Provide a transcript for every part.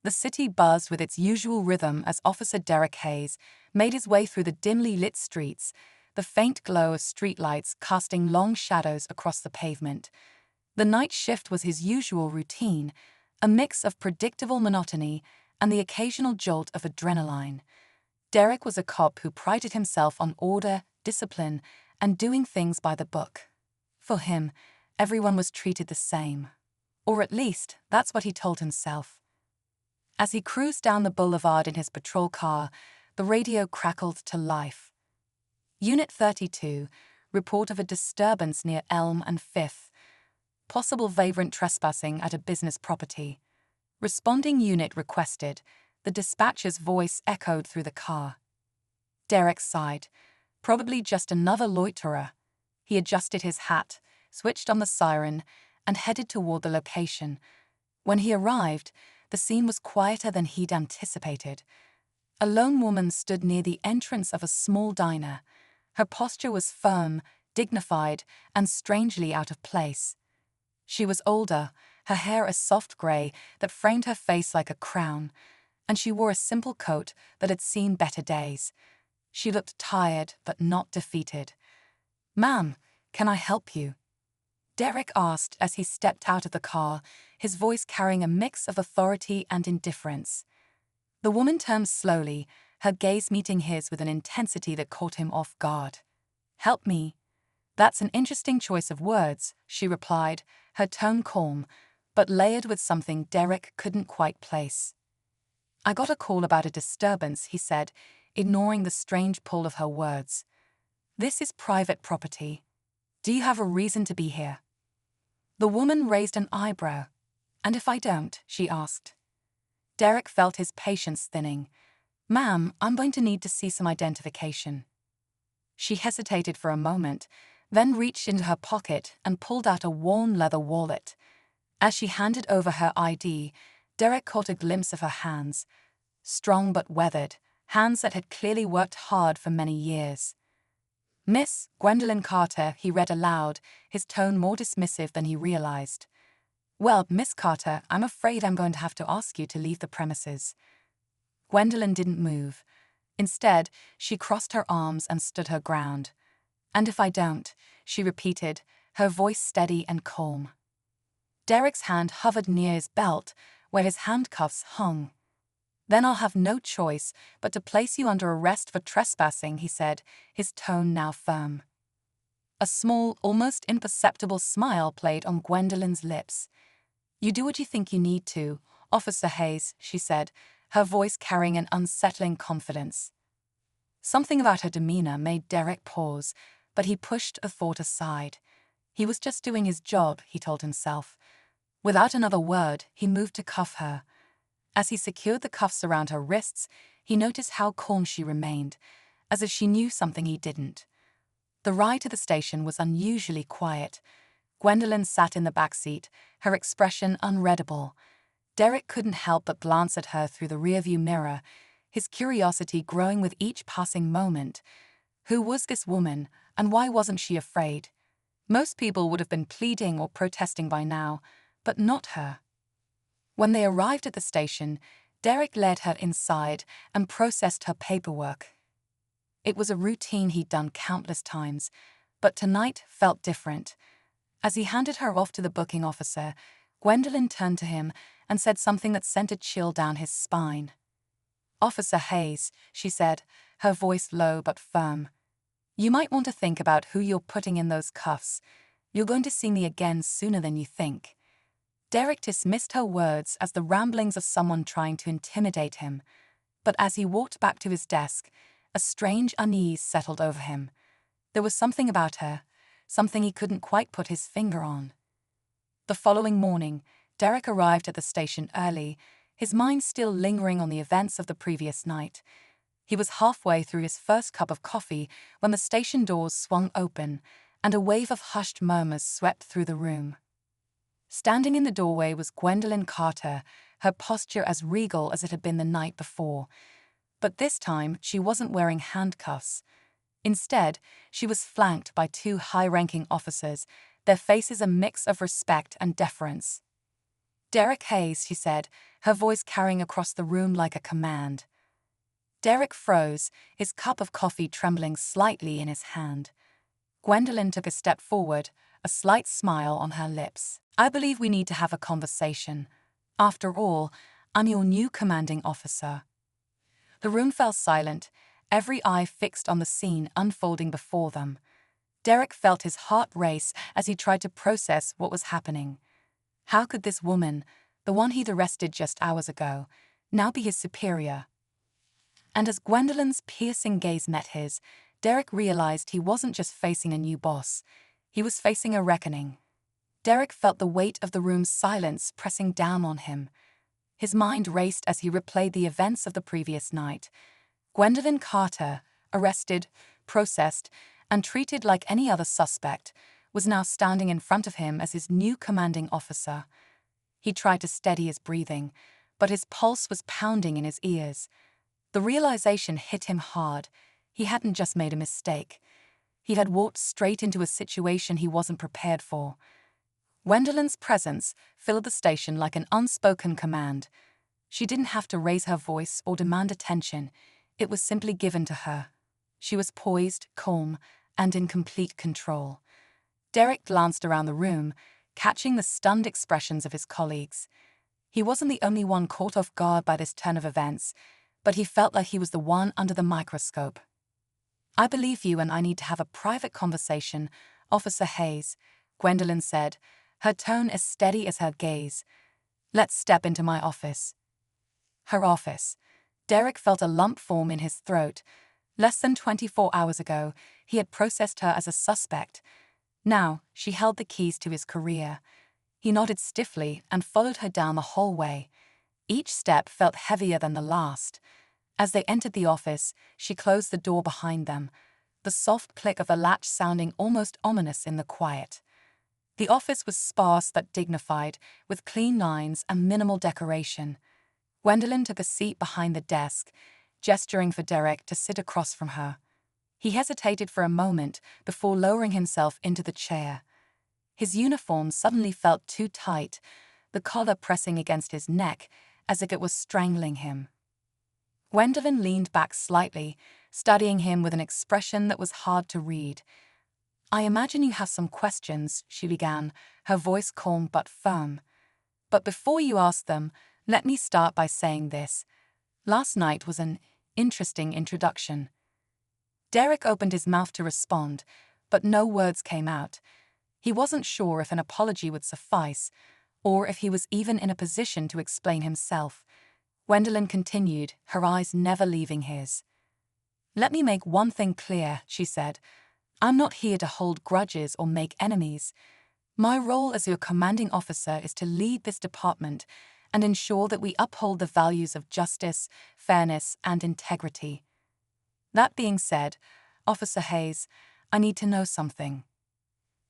The city buzzed with its usual rhythm as Officer Derek Hayes made his way through the dimly lit streets, the faint glow of streetlights casting long shadows across the pavement. The night shift was his usual routine, a mix of predictable monotony and the occasional jolt of adrenaline. Derek was a cop who prided himself on order, discipline, and doing things by the book. For him, everyone was treated the same. Or at least, that's what he told himself. As he cruised down the boulevard in his patrol car, the radio crackled to life. Unit 32, report of a disturbance near Elm and 5th. Possible vagrant trespassing at a business property. Responding unit requested. The dispatcher's voice echoed through the car. Derek sighed. Probably just another loiterer. He adjusted his hat, switched on the siren, and headed toward the location. When he arrived, the scene was quieter than he'd anticipated. A lone woman stood near the entrance of a small diner. Her posture was firm, dignified, and strangely out of place. She was older, her hair a soft gray that framed her face like a crown, and she wore a simple coat that had seen better days. She looked tired but not defeated. "Ma'am, can I help you?" Derek asked as he stepped out of the car, his voice carrying a mix of authority and indifference. The woman turned slowly, her gaze meeting his with an intensity that caught him off guard. "Help me? That's an interesting choice of words," she replied, her tone calm, but layered with something Derek couldn't quite place. "I got a call about a disturbance," he said, ignoring the strange pull of her words. "This is private property. Do you have a reason to be here?" The woman raised an eyebrow. "And if I don't?" she asked. Derek felt his patience thinning. "Ma'am, I'm going to need to see some identification." She hesitated for a moment, then reached into her pocket and pulled out a worn leather wallet. As she handed over her ID, Derek caught a glimpse of her hands. Strong but weathered, hands that had clearly worked hard for many years. "Miss Gwendolyn Carter," he read aloud, his tone more dismissive than he realized. "Well, Miss Carter, I'm afraid I'm going to have to ask you to leave the premises." Gwendolyn didn't move. Instead, she crossed her arms and stood her ground. "And if I don't?" she repeated, her voice steady and calm. Derek's hand hovered near his belt, where his handcuffs hung. "Then I'll have no choice but to place you under arrest for trespassing," he said, his tone now firm. A small, almost imperceptible smile played on Gwendolyn's lips. "You do what you think you need to, Officer Hayes," she said, her voice carrying an unsettling confidence. Something about her demeanor made Derek pause, but he pushed a thought aside. He was just doing his job, he told himself. Without another word, he moved to cuff her. As he secured the cuffs around her wrists, he noticed how calm she remained, as if she knew something he didn't. The ride to the station was unusually quiet. Gwendolyn sat in the back seat, her expression unreadable. Derek couldn't help but glance at her through the rearview mirror, his curiosity growing with each passing moment. Who was this woman, and why wasn't she afraid? Most people would have been pleading or protesting by now, but not her. When they arrived at the station, Derek led her inside and processed her paperwork. It was a routine he'd done countless times, but tonight felt different. As he handed her off to the booking officer, Gwendolyn turned to him and said something that sent a chill down his spine. "Officer Hayes," she said, her voice low but firm. "You might want to think about who you're putting in those cuffs. You're going to see me again sooner than you think." Derek dismissed her words as the ramblings of someone trying to intimidate him, but as he walked back to his desk, a strange unease settled over him. There was something about her, something he couldn't quite put his finger on. The following morning, Derek arrived at the station early, his mind still lingering on the events of the previous night. He was halfway through his first cup of coffee when the station doors swung open, and a wave of hushed murmurs swept through the room. Standing in the doorway was Gwendolyn Carter, her posture as regal as it had been the night before. But this time, she wasn't wearing handcuffs. Instead, she was flanked by two high-ranking officers, their faces a mix of respect and deference. "Derek Hayes," she said, her voice carrying across the room like a command. Derek froze, his cup of coffee trembling slightly in his hand. Gwendolyn took a step forward, a slight smile on her lips. "I believe we need to have a conversation. After all, I'm your new commanding officer." The room fell silent, every eye fixed on the scene unfolding before them. Derek felt his heart race as he tried to process what was happening. How could this woman, the one he'd arrested just hours ago, now be his superior? And as Gwendolyn's piercing gaze met his, Derek realized he wasn't just facing a new boss, he was facing a reckoning. Derek felt the weight of the room's silence pressing down on him. His mind raced as he replayed the events of the previous night. Gwendolyn Carter, arrested, processed, and treated like any other suspect, was now standing in front of him as his new commanding officer. He tried to steady his breathing, but his pulse was pounding in his ears. The realization hit him hard. He hadn't just made a mistake. He had walked straight into a situation he wasn't prepared for. Gwendolyn's presence filled the station like an unspoken command. She didn't have to raise her voice or demand attention. It was simply given to her. She was poised, calm, and in complete control. Derek glanced around the room, catching the stunned expressions of his colleagues. He wasn't the only one caught off guard by this turn of events, but he felt like he was the one under the microscope. "I believe you, and I need to have a private conversation, Officer Hayes," Gwendolyn said, her tone as steady as her gaze. "Let's step into my office." Her office. Derek felt a lump form in his throat. Less than 24 hours ago, he had processed her as a suspect. Now, she held the keys to his career. He nodded stiffly and followed her down the hallway. Each step felt heavier than the last. As they entered the office, she closed the door behind them, the soft click of the latch sounding almost ominous in the quiet. The office was sparse but dignified, with clean lines and minimal decoration. Gwendolyn took a seat behind the desk, gesturing for Derek to sit across from her. He hesitated for a moment before lowering himself into the chair. His uniform suddenly felt too tight, the collar pressing against his neck as if it was strangling him. Gwendolyn leaned back slightly, studying him with an expression that was hard to read. "I imagine you have some questions," she began, her voice calm but firm. "But before you ask them, let me start by saying this. Last night was an interesting introduction." Derek opened his mouth to respond, but no words came out. He wasn't sure if an apology would suffice, or if he was even in a position to explain himself. Gwendolyn continued, her eyes never leaving his. "Let me make one thing clear," she said. "I'm not here to hold grudges or make enemies. My role as your commanding officer is to lead this department and ensure that we uphold the values of justice, fairness, and integrity. That being said, Officer Hayes, I need to know something."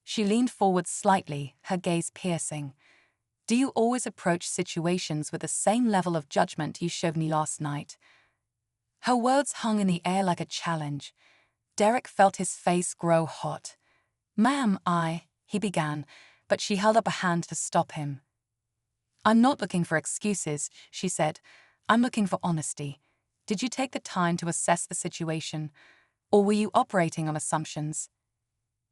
She leaned forward slightly, her gaze piercing. "Do you always approach situations with the same level of judgment you showed me last night?" Her words hung in the air like a challenge. Derek felt his face grow hot. "Ma'am, he began, but she held up a hand to stop him. "I'm not looking for excuses," she said. "I'm looking for honesty. Did you take the time to assess the situation, or were you operating on assumptions?"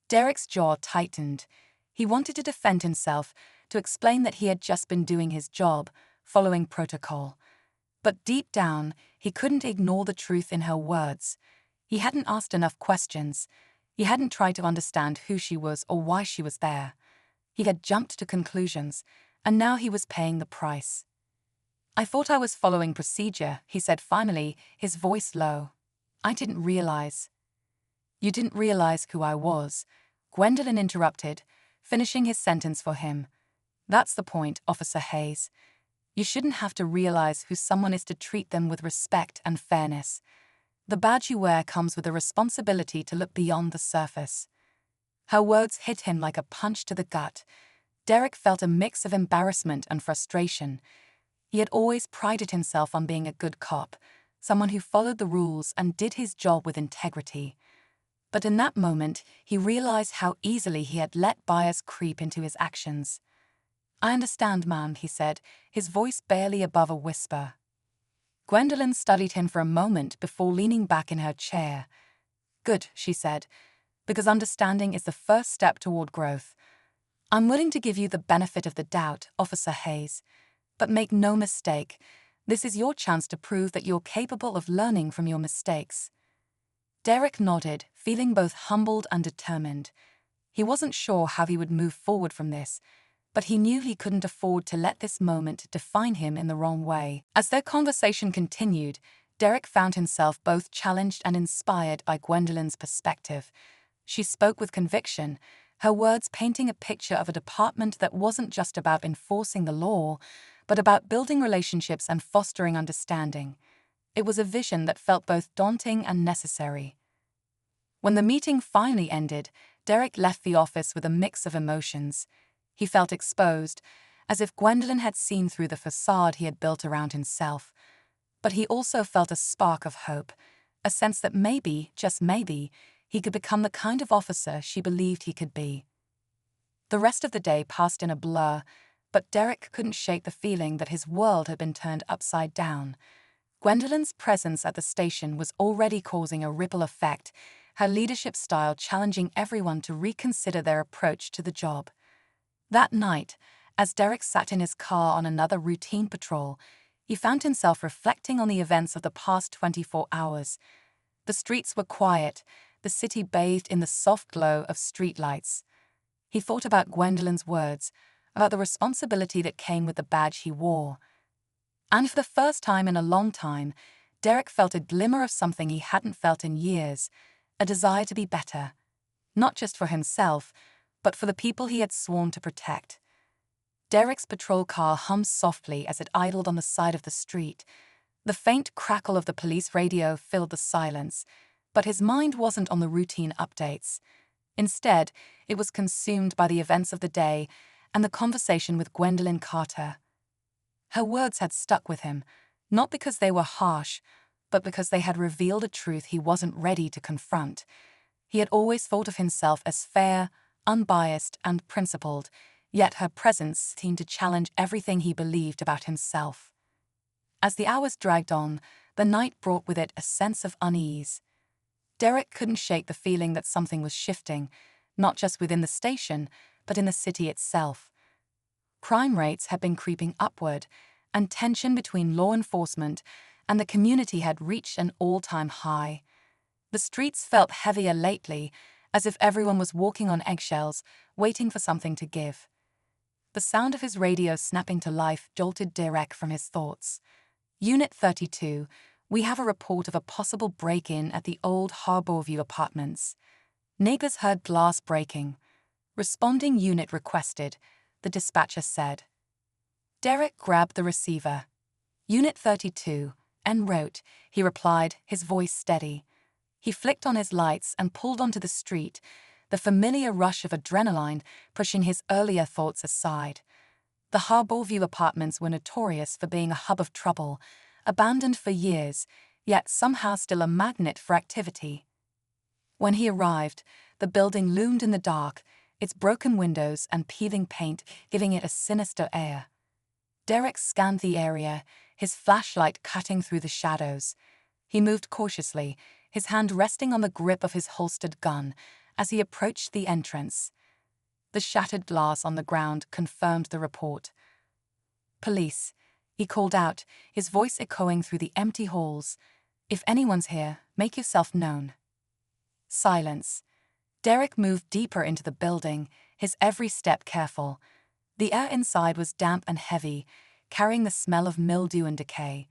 Derek's jaw tightened. He wanted to defend himself, to explain that he had just been doing his job, following protocol. But deep down, he couldn't ignore the truth in her words. He hadn't asked enough questions. He hadn't tried to understand who she was or why she was there. He had jumped to conclusions, and now he was paying the price. "I thought I was following procedure," he said finally, his voice low. "I didn't realize." "You didn't realize who I was," Gwendolyn interrupted, finishing his sentence for him. "That's the point, Officer Hayes. You shouldn't have to realize who someone is to treat them with respect and fairness. The badge you wear comes with a responsibility to look beyond the surface." Her words hit him like a punch to the gut. Derek felt a mix of embarrassment and frustration. He had always prided himself on being a good cop, someone who followed the rules and did his job with integrity. But in that moment, he realized how easily he had let bias creep into his actions. "I understand, ma'am," he said, his voice barely above a whisper. Gwendolyn studied him for a moment before leaning back in her chair. "Good," she said, "because understanding is the first step toward growth. I'm willing to give you the benefit of the doubt, Officer Hayes. But make no mistake, this is your chance to prove that you're capable of learning from your mistakes." Derek nodded, feeling both humbled and determined. He wasn't sure how he would move forward from this, but he knew he couldn't afford to let this moment define him in the wrong way. As their conversation continued, Derek found himself both challenged and inspired by Gwendolyn's perspective. She spoke with conviction, her words painting a picture of a department that wasn't just about enforcing the law, but about building relationships and fostering understanding. It was a vision that felt both daunting and necessary. When the meeting finally ended, Derek left the office with a mix of emotions. He felt exposed, as if Gwendolyn had seen through the facade he had built around himself. But he also felt a spark of hope, a sense that maybe, just maybe, he could become the kind of officer she believed he could be. The rest of the day passed in a blur, but Derek couldn't shake the feeling that his world had been turned upside down. Gwendolyn's presence at the station was already causing a ripple effect, her leadership style challenging everyone to reconsider their approach to the job. That night, as Derek sat in his car on another routine patrol, he found himself reflecting on the events of the past 24 hours. The streets were quiet, the city bathed in the soft glow of streetlights. He thought about Gwendolyn's words, about the responsibility that came with the badge he wore. And for the first time in a long time, Derek felt a glimmer of something he hadn't felt in years, a desire to be better. Not just for himself, but for the people he had sworn to protect. Derek's patrol car hummed softly as it idled on the side of the street. The faint crackle of the police radio filled the silence, but his mind wasn't on the routine updates. Instead, it was consumed by the events of the day and the conversation with Gwendolyn Carter. Her words had stuck with him, not because they were harsh, but because they had revealed a truth he wasn't ready to confront. He had always thought of himself as fair, unbiased, and principled, yet her presence seemed to challenge everything he believed about himself. As the hours dragged on, the night brought with it a sense of unease. Derek couldn't shake the feeling that something was shifting, not just within the station, but in the city itself. Crime rates had been creeping upward, and tension between law enforcement and the community had reached an all-time high. The streets felt heavier lately, as if everyone was walking on eggshells, waiting for something to give. The sound of his radio snapping to life jolted Derek from his thoughts. "Unit 32, we have a report of a possible break-in at the old Harborview apartments. Neighbors heard glass breaking. Responding unit requested," the dispatcher said. Derek grabbed the receiver. "Unit 32, en route," he replied, his voice steady. He flicked on his lights and pulled onto the street, the familiar rush of adrenaline pushing his earlier thoughts aside. The Harborview apartments were notorious for being a hub of trouble, abandoned for years, yet somehow still a magnet for activity. When he arrived, the building loomed in the dark, its broken windows and peeling paint giving it a sinister air. Derek scanned the area, his flashlight cutting through the shadows. He moved cautiously, his hand resting on the grip of his holstered gun as he approached the entrance. The shattered glass on the ground confirmed the report. "Police," he called out, his voice echoing through the empty halls. "If anyone's here, make yourself known." Silence. Derek moved deeper into the building, his every step careful. The air inside was damp and heavy, carrying the smell of mildew and decay.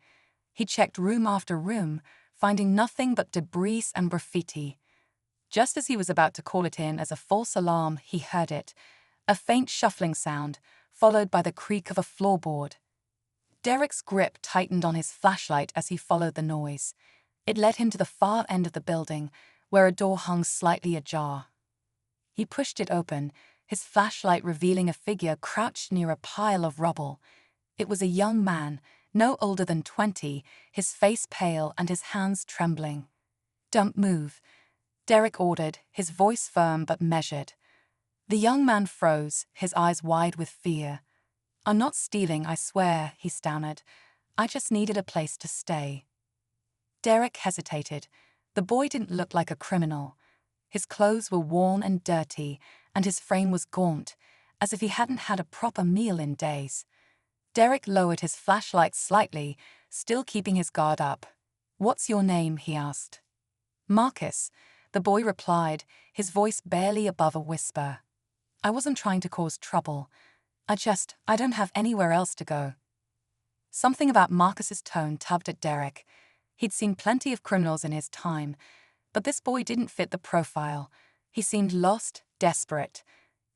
He checked room after room, finding nothing but debris and graffiti. Just as he was about to call it in as a false alarm, he heard it, a faint shuffling sound, followed by the creak of a floorboard. Derek's grip tightened on his flashlight as he followed the noise. It led him to the far end of the building, where a door hung slightly ajar. He pushed it open, his flashlight revealing a figure crouched near a pile of rubble. It was a young man, no older than 20, his face pale and his hands trembling. "Don't move," Derek ordered, his voice firm but measured. The young man froze, his eyes wide with fear. "I'm not stealing, I swear," he stammered. "I just needed a place to stay." Derek hesitated. The boy didn't look like a criminal. His clothes were worn and dirty, and his frame was gaunt, as if he hadn't had a proper meal in days. Derek lowered his flashlight slightly, still keeping his guard up. "What's your name?" he asked. "Marcus," the boy replied, his voice barely above a whisper. "I wasn't trying to cause trouble. I don't have anywhere else to go." Something about Marcus's tone tugged at Derek. He'd seen plenty of criminals in his time, but this boy didn't fit the profile. He seemed lost, desperate.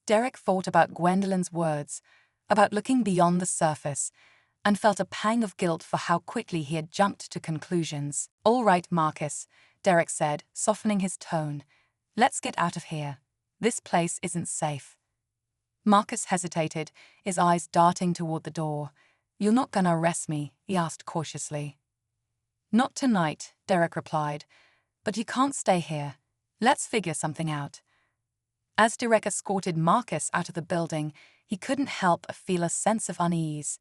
Derek thought about Gwendolyn's words, about looking beyond the surface, and felt a pang of guilt for how quickly he had jumped to conclusions. "All right, Marcus," Derek said, softening his tone. "Let's get out of here. This place isn't safe." Marcus hesitated, his eyes darting toward the door. "You're not gonna arrest me?" he asked cautiously. "Not tonight," Derek replied. "But you can't stay here. Let's figure something out." As Derek escorted Marcus out of the building, he couldn't help but feel a sense of unease.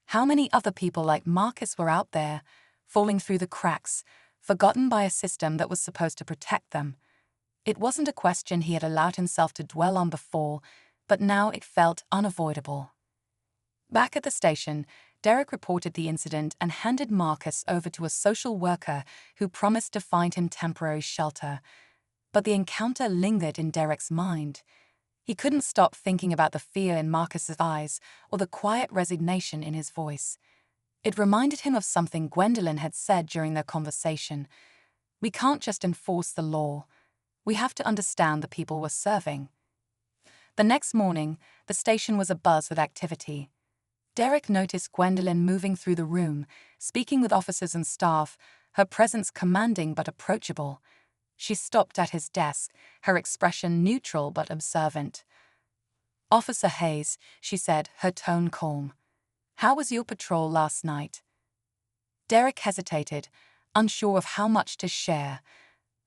How many other people like Marcus were out there, falling through the cracks, forgotten by a system that was supposed to protect them? It wasn't a question he had allowed himself to dwell on before, but now it felt unavoidable. Back at the station, Derek reported the incident and handed Marcus over to a social worker who promised to find him temporary shelter. But the encounter lingered in Derek's mind. He couldn't stop thinking about the fear in Marcus's eyes or the quiet resignation in his voice. It reminded him of something Gwendolyn had said during their conversation. "We can't just enforce the law. We have to understand the people we're serving." The next morning, the station was abuzz with activity. Derek noticed Gwendolyn moving through the room, speaking with officers and staff, her presence commanding but approachable. She stopped at his desk, her expression neutral but observant. "Officer Hayes," she said, her tone calm. "How was your patrol last night?" Derek hesitated, unsure of how much to share.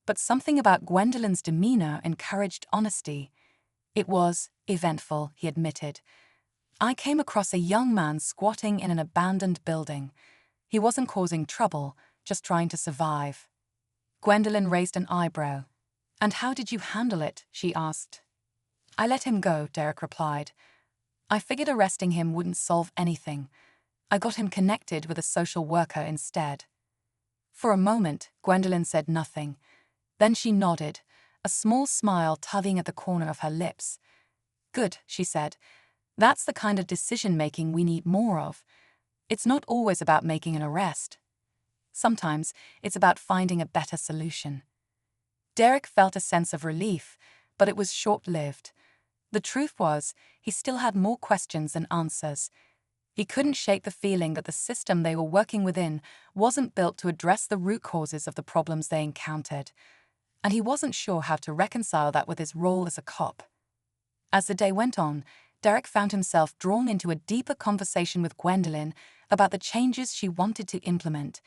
But something about Gwendolyn's demeanor encouraged honesty. "It was eventful," he admitted. "I came across a young man squatting in an abandoned building. He wasn't causing trouble, just trying to survive." Gwendolyn raised an eyebrow. "And how did you handle it?" she asked. "I let him go," Derek replied. "I figured arresting him wouldn't solve anything. I got him connected with a social worker instead." For a moment, Gwendolyn said nothing. Then she nodded, a small smile tugging at the corner of her lips. "Good," she said. "That's the kind of decision-making we need more of. It's not always about making an arrest. Sometimes it's about finding a better solution." Derek felt a sense of relief, but it was short-lived. The truth was, he still had more questions than answers. He couldn't shake the feeling that the system they were working within wasn't built to address the root causes of the problems they encountered, and he wasn't sure how to reconcile that with his role as a cop. As the day went on, Derek found himself drawn into a deeper conversation with Gwendolyn about the changes she wanted to implement.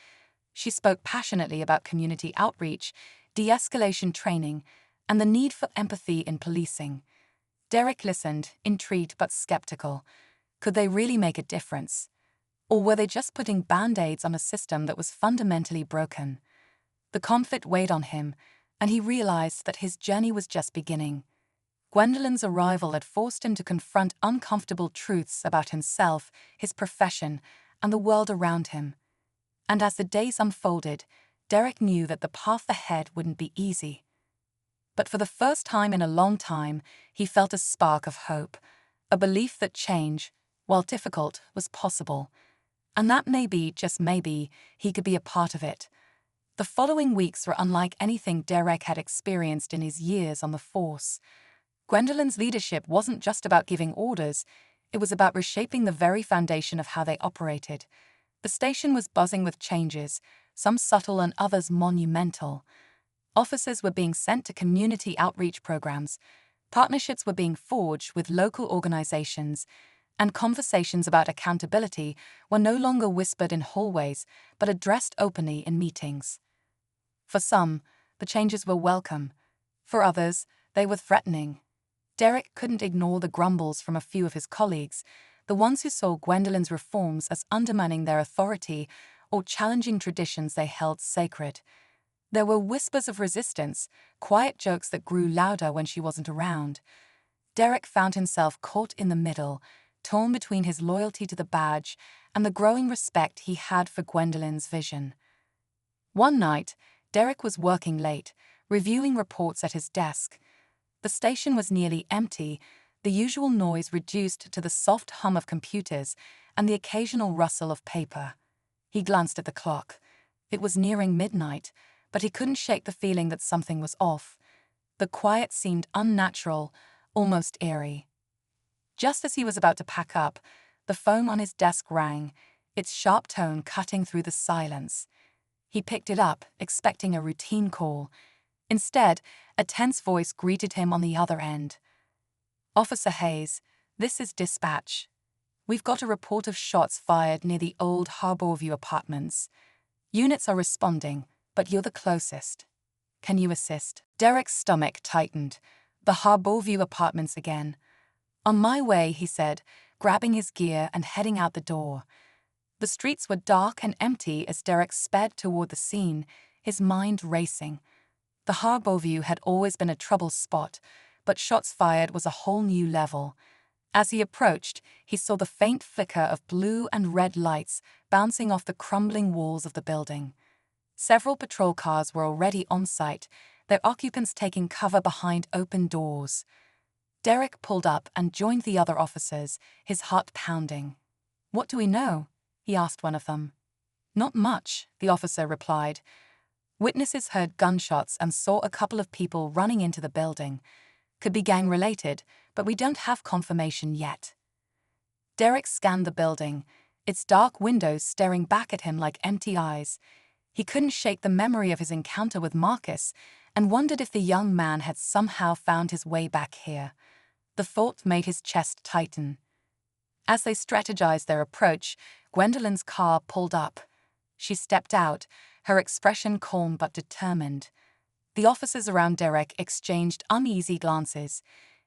She spoke passionately about community outreach, de-escalation training, and the need for empathy in policing. Derek listened, intrigued but skeptical. Could they really make a difference? Or were they just putting band-aids on a system that was fundamentally broken? The conflict weighed on him, and he realized that his journey was just beginning. Gwendolyn's arrival had forced him to confront uncomfortable truths about himself, his profession, and the world around him. And as the days unfolded, Derek knew that the path ahead wouldn't be easy. But for the first time in a long time, he felt a spark of hope, a belief that change, while difficult, was possible. And that maybe, just maybe, he could be a part of it. The following weeks were unlike anything Derek had experienced in his years on the force. Gwendolyn's leadership wasn't just about giving orders, it was about reshaping the very foundation of how they operated. The station was buzzing with changes, some subtle and others monumental. Officers were being sent to community outreach programs, partnerships were being forged with local organizations, and conversations about accountability were no longer whispered in hallways but addressed openly in meetings. For some, the changes were welcome. For others, they were threatening. Derek couldn't ignore the grumbles from a few of his colleagues. the ones who saw Gwendolyn's reforms as undermining their authority or challenging traditions they held sacred. There were whispers of resistance, quiet jokes that grew louder when she wasn't around. Derek found himself caught in the middle, torn between his loyalty to the badge and the growing respect he had for Gwendolyn's vision. One night, Derek was working late, reviewing reports at his desk. The station was nearly empty, the usual noise reduced to the soft hum of computers and the occasional rustle of paper. He glanced at the clock. It was nearing midnight, but he couldn't shake the feeling that something was off. The quiet seemed unnatural, almost eerie. Just as he was about to pack up, the phone on his desk rang, its sharp tone cutting through the silence. He picked it up, expecting a routine call. Instead, a tense voice greeted him on the other end. "Officer Hayes, this is dispatch. We've got a report of shots fired near the old Harborview apartments. Units are responding, but you're the closest. Can you assist?" Derek's stomach tightened. The Harborview apartments again. "On my way," he said, grabbing his gear and heading out the door. The streets were dark and empty as Derek sped toward the scene, his mind racing. The Harborview had always been a trouble spot, but shots fired was a whole new level. As he approached, he saw the faint flicker of blue and red lights bouncing off the crumbling walls of the building. Several patrol cars were already on site, their occupants taking cover behind open doors. Derek pulled up and joined the other officers, his heart pounding. "What do we know?" he asked one of them. "Not much," the officer replied. "Witnesses heard gunshots and saw a couple of people running into the building. Could be gang-related, but we don't have confirmation yet." Derek scanned the building, its dark windows staring back at him like empty eyes. He couldn't shake the memory of his encounter with Marcus and wondered if the young man had somehow found his way back here. The thought made his chest tighten. As they strategized their approach, Gwendolyn's car pulled up. She stepped out, her expression calm but determined. The officers around Derek exchanged uneasy glances.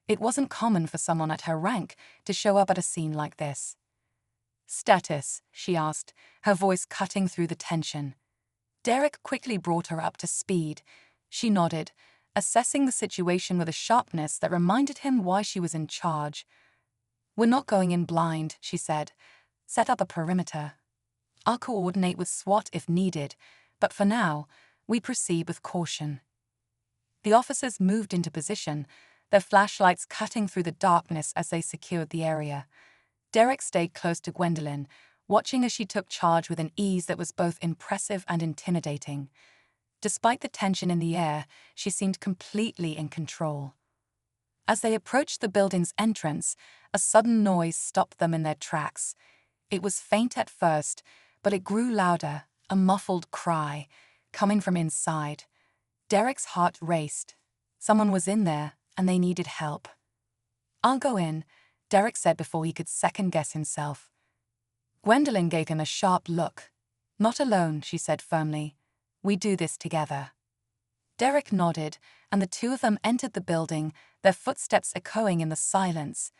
It wasn't common for someone at her rank to show up at a scene like this. "Status?" she asked, her voice cutting through the tension. Derek quickly brought her up to speed. She nodded, assessing the situation with a sharpness that reminded him why she was in charge. "We're not going in blind," she said. "Set up a perimeter. I'll coordinate with SWAT if needed, but for now, we proceed with caution." The officers moved into position, their flashlights cutting through the darkness as they secured the area. Derek stayed close to Gwendolyn, watching as she took charge with an ease that was both impressive and intimidating. Despite the tension in the air, she seemed completely in control. As they approached the building's entrance, a sudden noise stopped them in their tracks. It was faint at first, but it grew louder, a muffled cry, coming from inside. Derek's heart raced. Someone was in there, and they needed help. "I'll go in," Derek said before he could second-guess himself. Gwendolyn gave him a sharp look. "Not alone," she said firmly. "We do this together." Derek nodded, and the two of them entered the building, their footsteps echoing in the silence.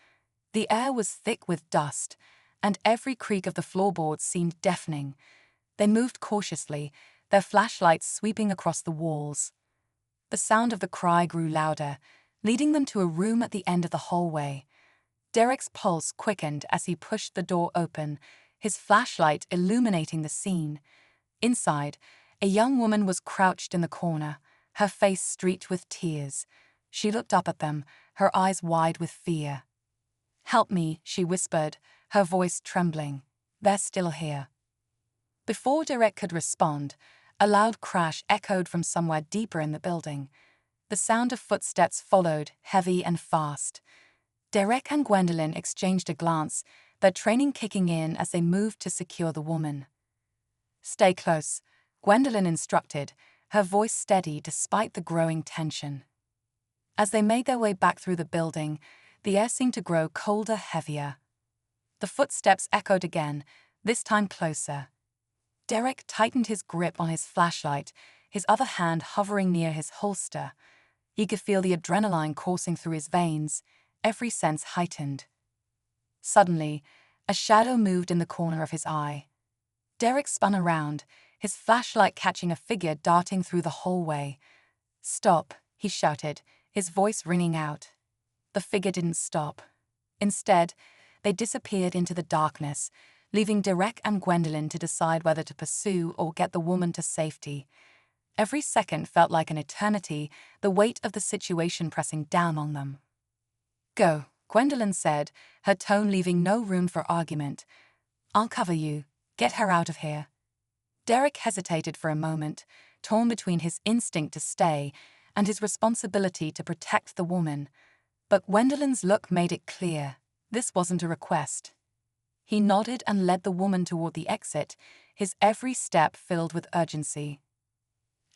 The air was thick with dust, and every creak of the floorboards seemed deafening. They moved cautiously, their flashlights sweeping across the walls. The sound of the cry grew louder, leading them to a room at the end of the hallway. Derek's pulse quickened as he pushed the door open, his flashlight illuminating the scene. Inside, a young woman was crouched in the corner, her face streaked with tears. She looked up at them, her eyes wide with fear. "Help me," she whispered, her voice trembling. "They're still here." Before Derek could respond, a loud crash echoed from somewhere deeper in the building. The sound of footsteps followed, heavy and fast. Derek and Gwendolyn exchanged a glance, their training kicking in as they moved to secure the woman. "Stay close," Gwendolyn instructed, her voice steady despite the growing tension. As they made their way back through the building, the air seemed to grow colder, heavier. The footsteps echoed again, this time closer. Derek tightened his grip on his flashlight, his other hand hovering near his holster. He could feel the adrenaline coursing through his veins, every sense heightened. Suddenly, A shadow moved in the corner of his eye. Derek spun around, his flashlight catching a figure darting through the hallway. "Stop," he shouted, his voice ringing out. The figure didn't stop. Instead, they disappeared into the darkness, leaving Derek and Gwendolyn to decide whether to pursue or get the woman to safety. Every second felt like an eternity, the weight of the situation pressing down on them. "Go," Gwendolyn said, her tone leaving no room for argument. "I'll cover you. Get her out of here." Derek hesitated for a moment, torn between his instinct to stay and his responsibility to protect the woman. But Gwendolyn's look made it clear. This wasn't a request. He nodded and led the woman toward the exit, his every step filled with urgency.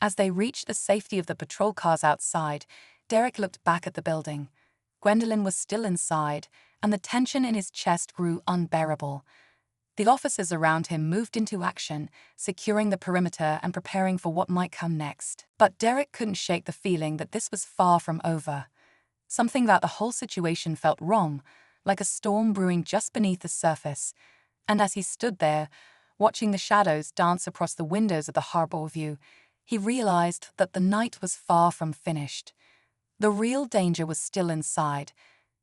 As they reached the safety of the patrol cars outside, Derek looked back at the building. Gwendolyn was still inside, and the tension in his chest grew unbearable. The officers around him moved into action, securing the perimeter and preparing for what might come next. But Derek couldn't shake the feeling that this was far from over. Something about the whole situation felt wrong, like a storm brewing just beneath the surface. And as he stood there, watching the shadows dance across the windows of the harbor view, he realized that the night was far from finished. The real danger was still inside.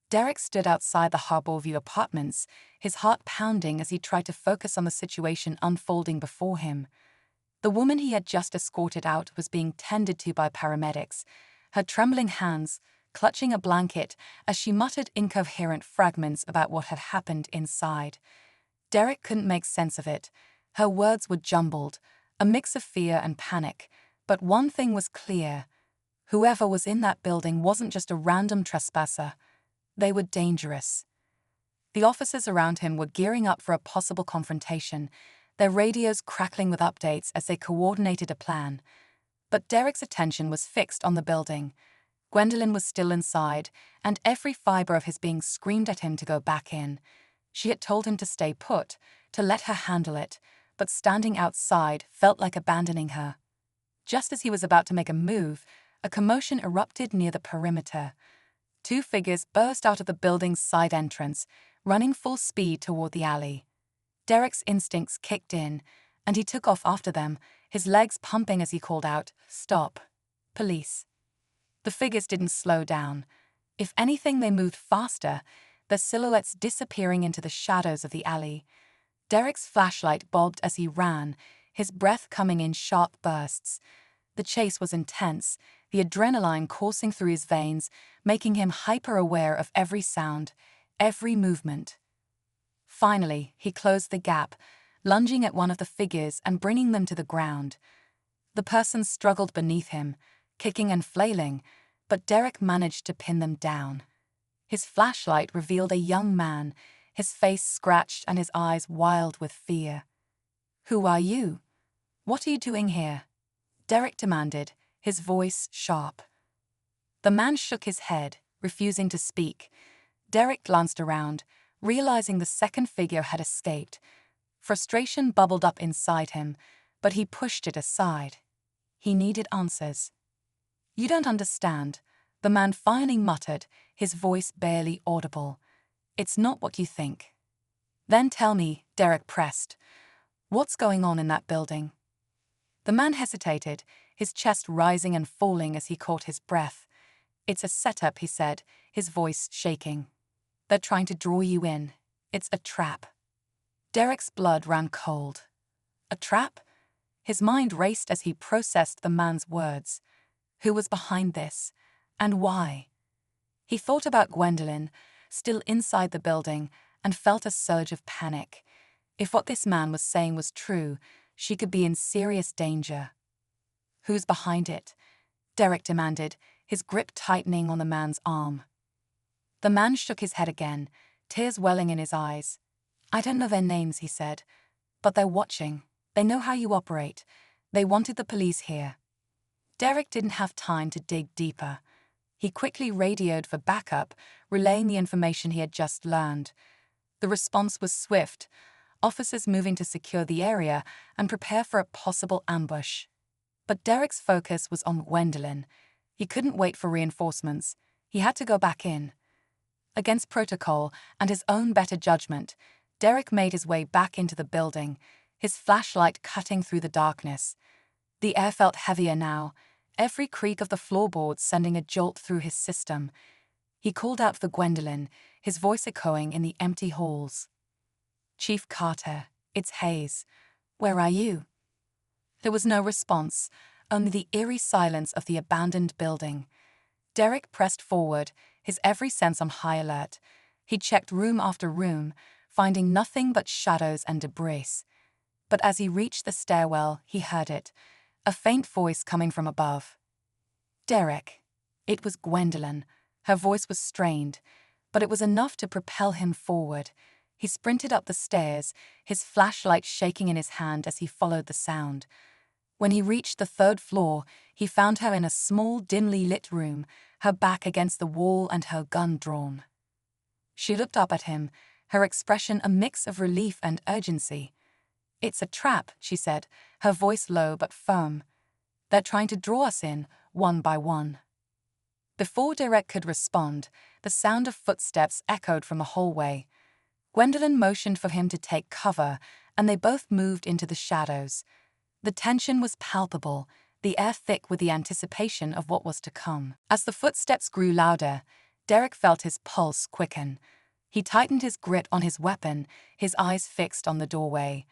Derek stood outside the Harborview apartments, his heart pounding as he tried to focus on the situation unfolding before him. The woman he had just escorted out was being tended to by paramedics, her trembling hands clutching a blanket as she muttered incoherent fragments about what had happened inside. Derek couldn't make sense of it. Her words were jumbled, a mix of fear and panic, but one thing was clear. Whoever was in that building wasn't just a random trespasser. They were dangerous. The officers around him were gearing up for a possible confrontation, their radios crackling with updates as they coordinated a plan. But Derek's attention was fixed on the building. Gwendolyn was still inside, and every fiber of his being screamed at him to go back in. She had told him to stay put, to let her handle it, but standing outside felt like abandoning her. Just as he was about to make a move, a commotion erupted near the perimeter. Two figures burst out of the building's side entrance, running full speed toward the alley. Derek's instincts kicked in, and he took off after them, his legs pumping as he called out, "Stop. Police." The figures didn't slow down. If anything, they moved faster, their silhouettes disappearing into the shadows of the alley. Derek's flashlight bobbed as he ran, his breath coming in sharp bursts. The chase was intense, the adrenaline coursing through his veins, making him hyper-aware of every sound, every movement. Finally, he closed the gap, lunging at one of the figures and bringing them to the ground. The person struggled beneath him, kicking and flailing, but Derek managed to pin them down. His flashlight revealed a young man, his face scratched and his eyes wild with fear. "Who are you? What are you doing here?" Derek demanded, his voice sharp. The man shook his head, refusing to speak. Derek glanced around, realizing the second figure had escaped. Frustration bubbled up inside him, but he pushed it aside. He needed answers. "You don't understand," the man finally muttered, his voice barely audible. "It's not what you think." "Then tell me," Derek pressed, "what's going on in that building?" The man hesitated, his chest rising and falling as he caught his breath. "It's a setup," he said, his voice shaking. "They're trying to draw you in. It's a trap." Derek's blood ran cold. A trap? His mind raced as he processed the man's words. Who was behind this? And why? He thought about Gwendolyn, still inside the building, and felt a surge of panic. If what this man was saying was true, she could be in serious danger. "Who's behind it?" Derek demanded, his grip tightening on the man's arm. The man shook his head again, tears welling in his eyes. "I don't know their names," he said, "but they're watching. They know how you operate. They wanted the police here." Derek didn't have time to dig deeper. He quickly radioed for backup, relaying the information he had just learned. The response was swift, officers moving to secure the area and prepare for a possible ambush. But Derek's focus was on Gwendolyn. He couldn't wait for reinforcements. He had to go back in. Against protocol and his own better judgment, Derek made his way back into the building, his flashlight cutting through the darkness. The air felt heavier now, every creak of the floorboards sending a jolt through his system. He called out for Gwendolyn, his voice echoing in the empty halls. "Chief Carter, it's Hayes. Where are you?" There was no response, only the eerie silence of the abandoned building. Derek pressed forward, his every sense on high alert. He checked room after room, finding nothing but shadows and debris. But as he reached the stairwell, he heard it, a faint voice coming from above. "Derek." It was Gwendolyn. Her voice was strained, but it was enough to propel him forward. He sprinted up the stairs, his flashlight shaking in his hand as he followed the sound. When he reached the 3rd floor, he found her in a small, dimly lit room, her back against the wall and her gun drawn. She looked up at him, her expression a mix of relief and urgency. "It's a trap," she said, her voice low but firm. "They're trying to draw us in, one by one." Before Derek could respond, the sound of footsteps echoed from the hallway. Gwendolyn motioned for him to take cover, and they both moved into the shadows. The tension was palpable, the air thick with the anticipation of what was to come. As the footsteps grew louder, Derek felt his pulse quicken. He tightened his grip on his weapon, his eyes fixed on the doorway.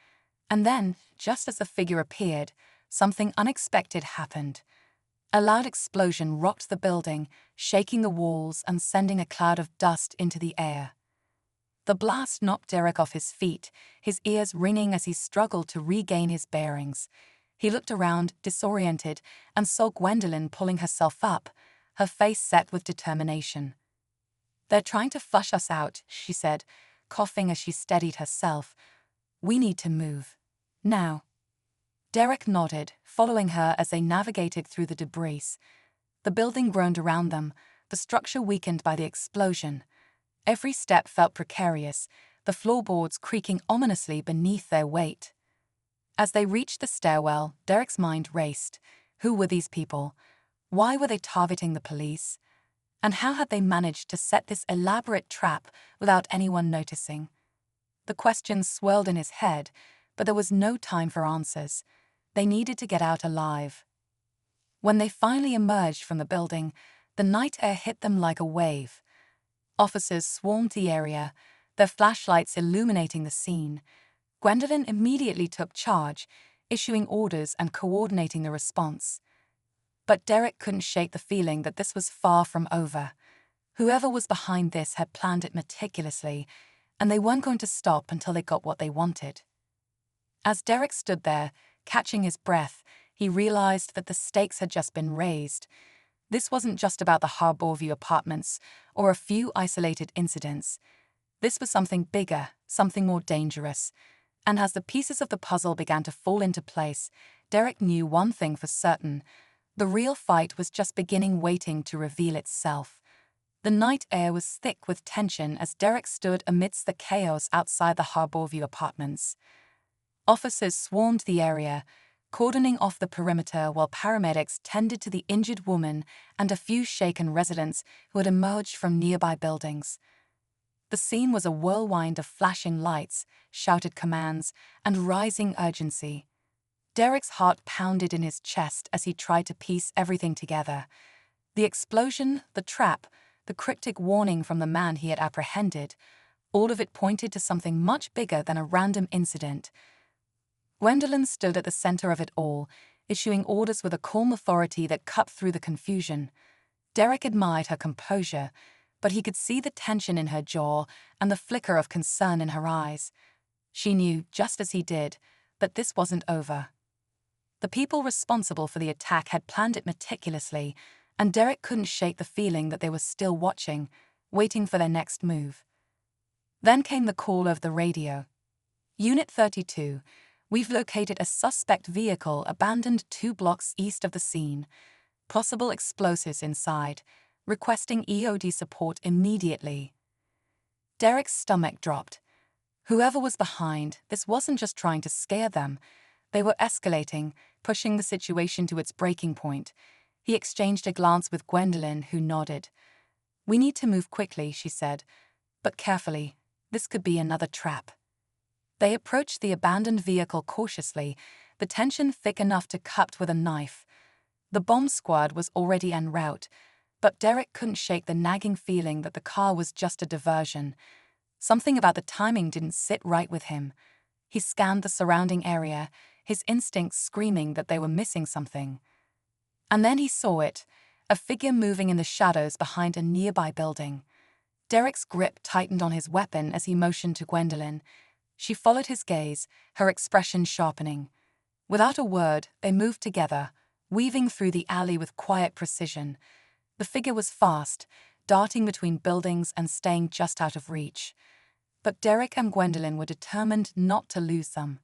And then, just as the figure appeared, something unexpected happened. A loud explosion rocked the building, shaking the walls and sending a cloud of dust into the air. The blast knocked Derek off his feet, his ears ringing as he struggled to regain his bearings. He looked around, disoriented, and saw Gwendolyn pulling herself up, her face set with determination. "They're trying to flush us out," she said, coughing as she steadied herself. "We need to move. Now." Derek nodded, following her as they navigated through the debris. The building groaned around them, the structure weakened by the explosion. Every step felt precarious, the floorboards creaking ominously beneath their weight. As they reached the stairwell, Derek's mind raced. Who were these people? Why were they targeting the police? And how had they managed to set this elaborate trap without anyone noticing? The questions swirled in his head, but there was no time for answers. They needed to get out alive. When they finally emerged from the building, the night air hit them like a wave. Officers swarmed the area, their flashlights illuminating the scene. Gwendolyn immediately took charge, issuing orders and coordinating the response. But Derek couldn't shake the feeling that this was far from over. Whoever was behind this had planned it meticulously, and they weren't going to stop until they got what they wanted. As Derek stood there, catching his breath, he realized that the stakes had just been raised. This wasn't just about the Harborview apartments or a few isolated incidents. This was something bigger, something more dangerous. And as the pieces of the puzzle began to fall into place, Derek knew one thing for certain. The real fight was just beginning, waiting to reveal itself. The night air was thick with tension as Derek stood amidst the chaos outside the Harborview apartments. Officers swarmed the area, cordoning off the perimeter while paramedics tended to the injured woman and a few shaken residents who had emerged from nearby buildings. The scene was a whirlwind of flashing lights, shouted commands, and rising urgency. Derek's heart pounded in his chest as he tried to piece everything together. The explosion, the trap, the cryptic warning from the man he had apprehended, all of it pointed to something much bigger than a random incident. Gwendolyn stood at the center of it all, issuing orders with a calm authority that cut through the confusion. Derek admired her composure, but he could see the tension in her jaw and the flicker of concern in her eyes. She knew, just as he did, that this wasn't over. The people responsible for the attack had planned it meticulously, and Derek couldn't shake the feeling that they were still watching, waiting for their next move. Then came the call over the radio. "Unit 32, we've located a suspect vehicle abandoned 2 blocks east of the scene. Possible explosives inside. Requesting EOD support immediately." Derek's stomach dropped. Whoever was behind, this wasn't just trying to scare them. They were escalating, pushing the situation to its breaking point. He exchanged a glance with Gwendolyn, who nodded. "We need to move quickly," she said, "but carefully. This could be another trap." They approached the abandoned vehicle cautiously, the tension thick enough to cut with a knife. The bomb squad was already en route, but Derek couldn't shake the nagging feeling that the car was just a diversion. Something about the timing didn't sit right with him. He scanned the surrounding area, his instincts screaming that they were missing something. And then he saw it, a figure moving in the shadows behind a nearby building. Derek's grip tightened on his weapon as he motioned to Gwendolyn. She followed his gaze, her expression sharpening. Without a word, they moved together, weaving through the alley with quiet precision. The figure was fast, darting between buildings and staying just out of reach. But Derek and Gwendolyn were determined not to lose them.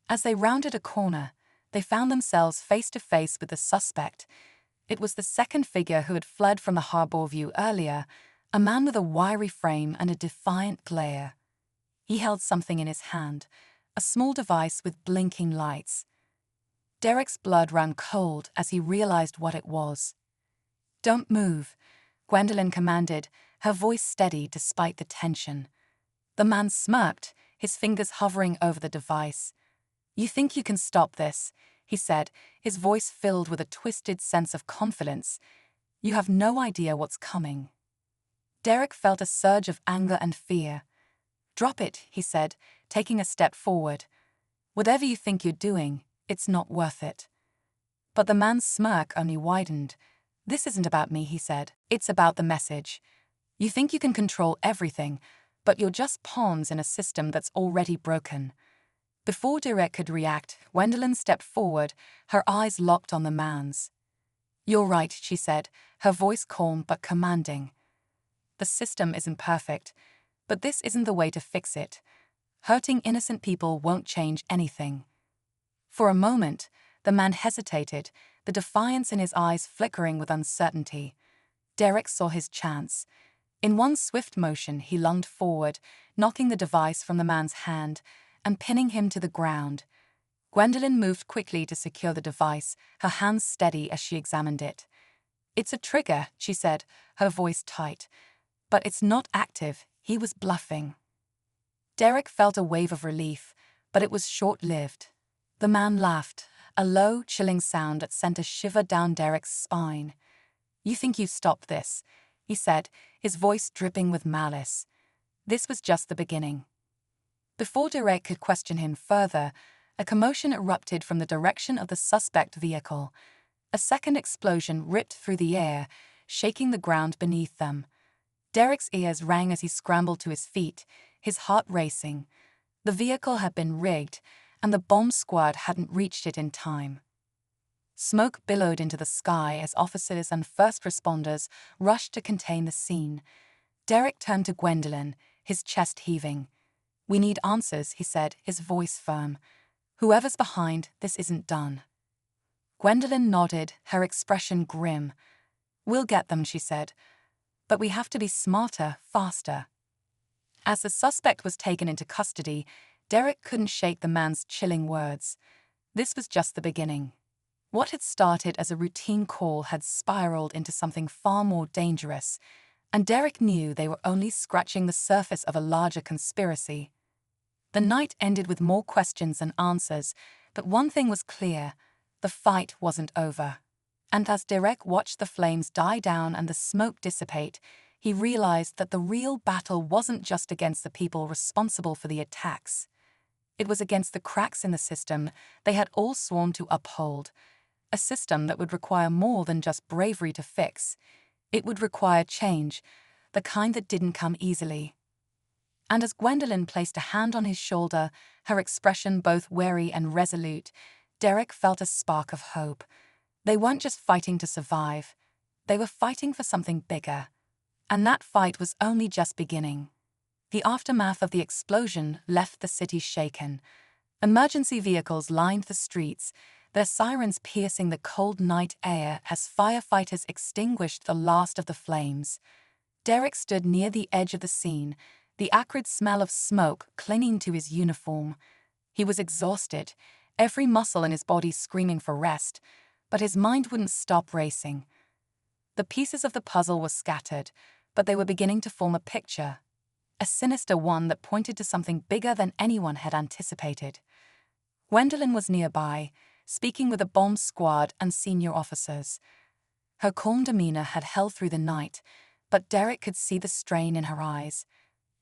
As they rounded a corner, they found themselves face to face with the suspect. It was the second figure who had fled from the harbor view earlier, a man with a wiry frame and a defiant glare. He held something in his hand, a small device with blinking lights. Derek's blood ran cold as he realized what it was. "Don't move," Gwendolyn commanded, her voice steady despite the tension. The man smirked, his fingers hovering over the device. "You think you can stop this," he said, his voice filled with a twisted sense of confidence. "You have no idea what's coming." Derek felt a surge of anger and fear. "Drop it," he said, taking a step forward. "Whatever you think you're doing, it's not worth it." But the man's smirk only widened. "This isn't about me," he said. "It's about the message. You think you can control everything, but you're just pawns in a system that's already broken." Before Derek could react, Gwendolyn stepped forward, her eyes locked on the man's. "You're right," she said, her voice calm but commanding. "The system isn't perfect, but this isn't the way to fix it. Hurting innocent people won't change anything." For a moment, the man hesitated, the defiance in his eyes flickering with uncertainty. Derek saw his chance. In one swift motion, he lunged forward, knocking the device from the man's hand and pinning him to the ground. Gwendolyn moved quickly to secure the device, her hands steady as she examined it. "It's a trigger," she said, her voice tight. "But it's not active." He was bluffing. Derek felt a wave of relief, but it was short-lived. The man laughed, a low, chilling sound that sent a shiver down Derek's spine. "You think you stopped this," he said, his voice dripping with malice. This was just the beginning. Before Derek could question him further, a commotion erupted from the direction of the suspect vehicle. A second explosion ripped through the air, shaking the ground beneath them. Derek's ears rang as he scrambled to his feet, his heart racing. The vehicle had been rigged, and the bomb squad hadn't reached it in time. Smoke billowed into the sky as officers and first responders rushed to contain the scene. Derek turned to Gwendolyn, his chest heaving. "We need answers," he said, his voice firm. "Whoever's behind, this isn't done." Gwendolyn nodded, her expression grim. "We'll get them," she said. "But we have to be smarter, faster." As the suspect was taken into custody, Derek couldn't shake the man's chilling words. This was just the beginning. What had started as a routine call had spiraled into something far more dangerous, and Derek knew they were only scratching the surface of a larger conspiracy. The night ended with more questions than answers, but one thing was clear: the fight wasn't over. And as Derek watched the flames die down and the smoke dissipate, he realized that the real battle wasn't just against the people responsible for the attacks. It was against the cracks in the system they had all sworn to uphold, a system that would require more than just bravery to fix. It would require change, the kind that didn't come easily. And as Gwendolyn placed a hand on his shoulder, her expression both wary and resolute, Derek felt a spark of hope. They weren't just fighting to survive. They were fighting for something bigger. And that fight was only just beginning. The aftermath of the explosion left the city shaken. Emergency vehicles lined the streets, their sirens piercing the cold night air as firefighters extinguished the last of the flames. Derek stood near the edge of the scene, the acrid smell of smoke clinging to his uniform. He was exhausted, every muscle in his body screaming for rest, but his mind wouldn't stop racing. The pieces of the puzzle were scattered, but they were beginning to form a picture. a sinister one that pointed to something bigger than anyone had anticipated. Gwendolyn was nearby, speaking with a bomb squad and senior officers. Her calm demeanor had held through the night, but Derek could see the strain in her eyes.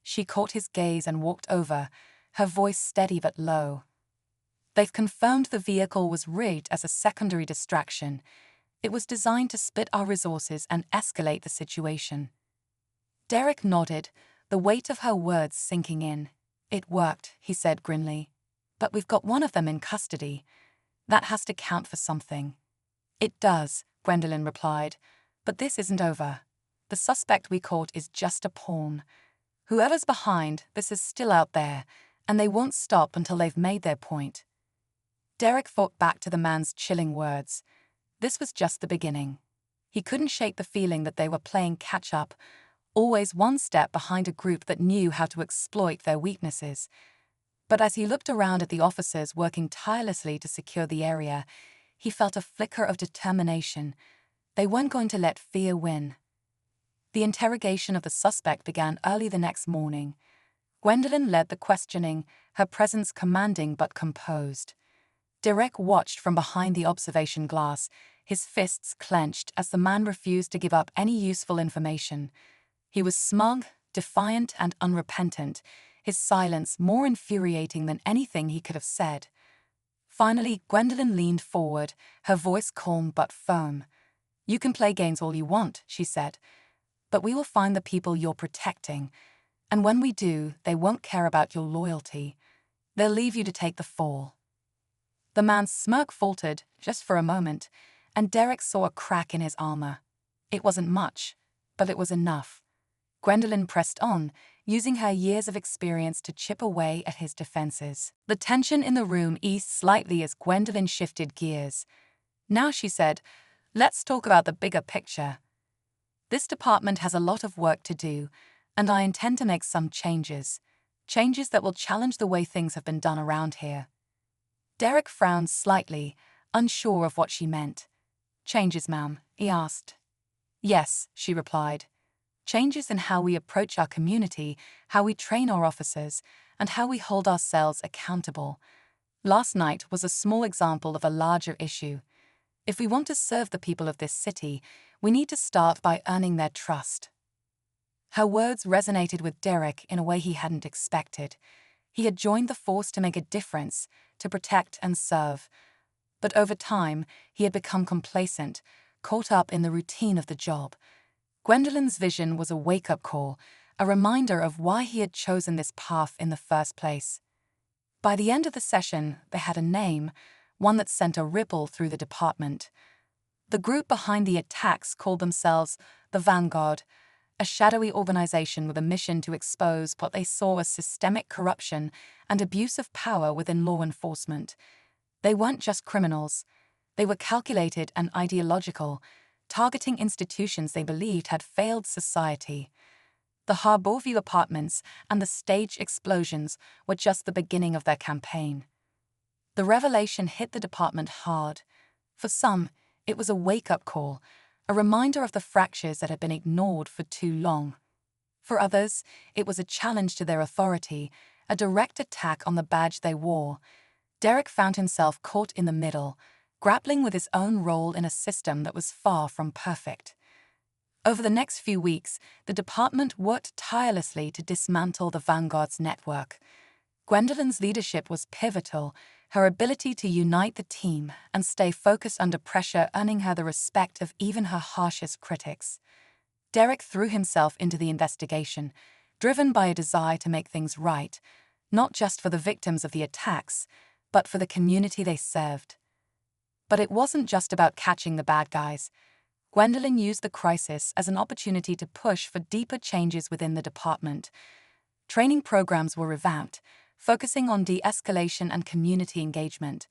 She caught his gaze and walked over, her voice steady but low. "They've confirmed the vehicle was rigged as a secondary distraction. It was designed to split our resources and escalate the situation." Derek nodded, the weight of her words sinking in. "It worked," he said grimly. "But we've got one of them in custody. That has to count for something." "It does," Gwendolyn replied, "but this isn't over. The suspect we caught is just a pawn. Whoever's behind this is still out there, and they won't stop until they've made their point." Derek thought back to the man's chilling words. This was just the beginning. He couldn't shake the feeling that they were playing catch-up, always one step behind a group that knew how to exploit their weaknesses. But as he looked around at the officers working tirelessly to secure the area, he felt a flicker of determination. They weren't going to let fear win. The interrogation of the suspect began early the next morning. Gwendolyn led the questioning, her presence commanding but composed. Derek watched from behind the observation glass, his fists clenched as the man refused to give up any useful information. He was smug, defiant, and unrepentant, his silence more infuriating than anything he could have said. Finally, Gwendolyn leaned forward, her voice calm but firm. "You can play games all you want," she said, "but we will find the people you're protecting. And when we do, they won't care about your loyalty. They'll leave you to take the fall." The man's smirk faltered, just for a moment, and Derek saw a crack in his armor. It wasn't much, but it was enough. Gwendolyn pressed on, using her years of experience to chip away at his defenses. The tension in the room eased slightly as Gwendolyn shifted gears. "Now," she said, "let's talk about the bigger picture. This department has a lot of work to do, and I intend to make some changes. Changes that will challenge the way things have been done around here." Derek frowned slightly, unsure of what she meant. "Changes, ma'am?" he asked. "Yes," she replied. "Changes in how we approach our community, how we train our officers, and how we hold ourselves accountable. Last night was a small example of a larger issue. If we want to serve the people of this city, we need to start by earning their trust." Her words resonated with Derek in a way he hadn't expected. He had joined the force to make a difference, to protect and serve. But over time, he had become complacent, caught up in the routine of the job. Gwendolyn's vision was a wake-up call, a reminder of why he had chosen this path in the first place. By the end of the session, they had a name, one that sent a ripple through the department. The group behind the attacks called themselves the Vanguard, a shadowy organization with a mission to expose what they saw as systemic corruption and abuse of power within law enforcement. They weren't just criminals. They were calculated and ideological, targeting institutions they believed had failed society. The Harborview apartments and the stage explosions were just the beginning of their campaign. The revelation hit the department hard. For some, it was a wake-up call, a reminder of the fractures that had been ignored for too long. For others, it was a challenge to their authority, a direct attack on the badge they wore. Derek found himself caught in the middle, grappling with his own role in a system that was far from perfect. Over the next few weeks, the department worked tirelessly to dismantle the Vanguard's network. Gwendolyn's leadership was pivotal, her ability to unite the team and stay focused under pressure earning her the respect of even her harshest critics. Derek threw himself into the investigation, driven by a desire to make things right, not just for the victims of the attacks, but for the community they served. But it wasn't just about catching the bad guys. Gwendolyn used the crisis as an opportunity to push for deeper changes within the department. Training programs were revamped, focusing on de-escalation and community engagement.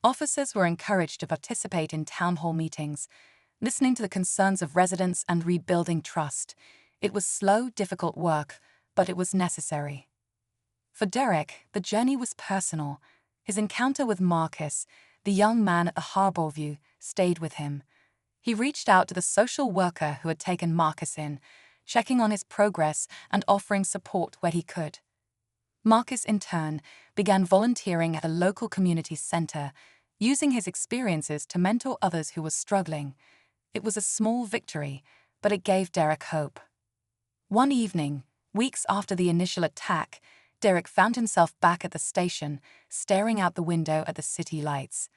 Officers were encouraged to participate in town hall meetings, listening to the concerns of residents and rebuilding trust. It was slow, difficult work, but it was necessary. For Derek, the journey was personal. His encounter with Marcus, the young man at the Harborview, stayed with him. He reached out to the social worker who had taken Marcus in, checking on his progress and offering support where he could. Marcus, in turn, began volunteering at a local community center, using his experiences to mentor others who were struggling. It was a small victory, but it gave Derek hope. One evening, weeks after the initial attack, Derek found himself back at the station, staring out the window at the city lights.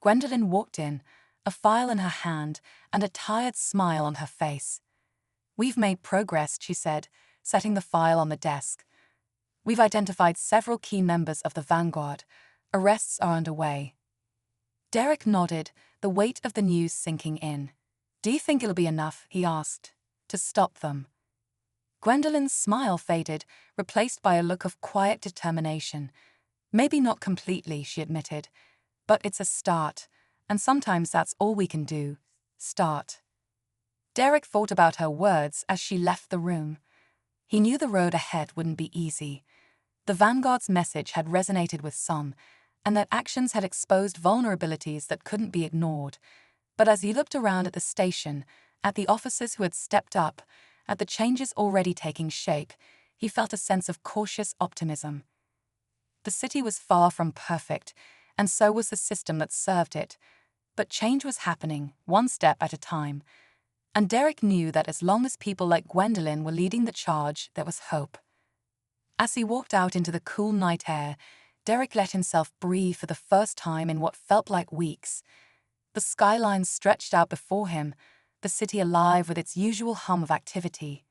Gwendolyn walked in, a file in her hand and a tired smile on her face. "We've made progress," she said, setting the file on the desk. "We've identified several key members of the vanguard. Arrests are underway." Derek nodded, the weight of the news sinking in. "Do you think it'll be enough," he asked, "to stop them?" Gwendolyn's smile faded, replaced by a look of quiet determination. "Maybe not completely," she admitted, "but it's a start, and sometimes that's all we can do. Start." Derek thought about her words as she left the room. He knew the road ahead wouldn't be easy. The Vanguard's message had resonated with some, and their actions had exposed vulnerabilities that couldn't be ignored. But as he looked around at the station, at the officers who had stepped up, at the changes already taking shape, he felt a sense of cautious optimism. The city was far from perfect, and so was the system that served it. But change was happening, one step at a time. And Derek knew that as long as people like Gwendolyn were leading the charge, there was hope. As he walked out into the cool night air, Derek let himself breathe for the first time in what felt like weeks. The skyline stretched out before him, the city alive with its usual hum of activity.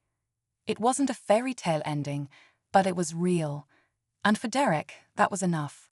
It wasn't a fairy tale ending, but it was real. And for Derek, that was enough.